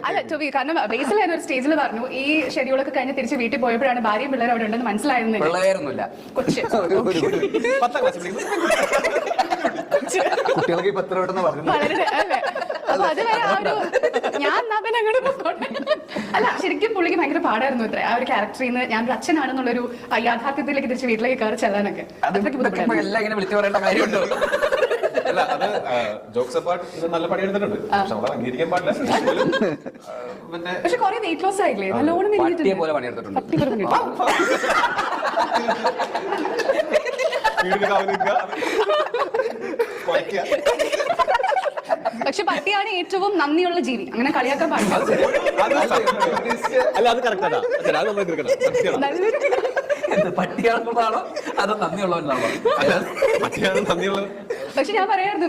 അല്ല ടോബി, കാരണം ബേസിൽ ഞാൻ ഒരു സ്റ്റേജിൽ പറഞ്ഞു ഈ ഷെഡ്യൂളൊക്കെ കഴിഞ്ഞ് തിരിച്ച് വീട്ടിൽ പോയപ്പോഴാണ് ഭാര്യയും പിള്ളേരും അവിടെ ഉണ്ടെന്ന് മനസ്സിലായിരുന്നില്ല. കൊച്ചു കുട്ടികൾക്ക് 10 രൂപ പറഞ്ഞു. അപ്പൊ അതുവരെ ആ ഒരു ഞാൻ നവൻ അങ്ങോട്ട് പോകട്ടെ. അല്ല ശരിക്കും പുള്ളിക്ക് ഭയങ്കര പാടായിരുന്നു ഇത്ര ആ ഒരു ക്യാരക്ടറിൽ നിന്ന് ഞാൻ ഒരു അച്ഛനാണെന്നുള്ളൊരു യാഥാർത്ഥ്യത്തിലേക്ക് തിരിച്ച് വീട്ടിലേക്ക് കയറി ചെല്ലാനൊക്കെ. എല്ലാം ഇങ്ങനെ വിളിച്ചു പറയേണ്ട കാര്യമുണ്ടോ? അല്ല അത് ജോക്സ് അപ്പാർട്ട് നല്ല പണി എടുത്തിട്ടുണ്ട്, പക്ഷെ നമ്മളെ അംഗീകരിക്കാൻ പാടില്ല. പിന്നെ പക്ഷെ കുറെ വെയിറ്റ് ലോസ് ആയില്ലേ, നല്ലോണം പോലെ പണിയെടുത്തിട്ടുണ്ട്. വീടിന് കാവൽ നിൽക്കുക, പക്ഷെ പട്ടിയാണ് ഏറ്റവും നന്ദിയുള്ള ജീവി, അങ്ങനെ കളിയാക്കാൻ പാടില്ല. അല്ല അത് കറക്റ്റാണ്, അത് നമ്മൾ പട്ടിയാണെന്നുള്ളതാണോ അതോ നന്ദിയുള്ളവനാണോ? പട്ടിയാണ് നന്ദിയുള്ളത്. പക്ഷെ ഞാൻ പറയായിരുന്നു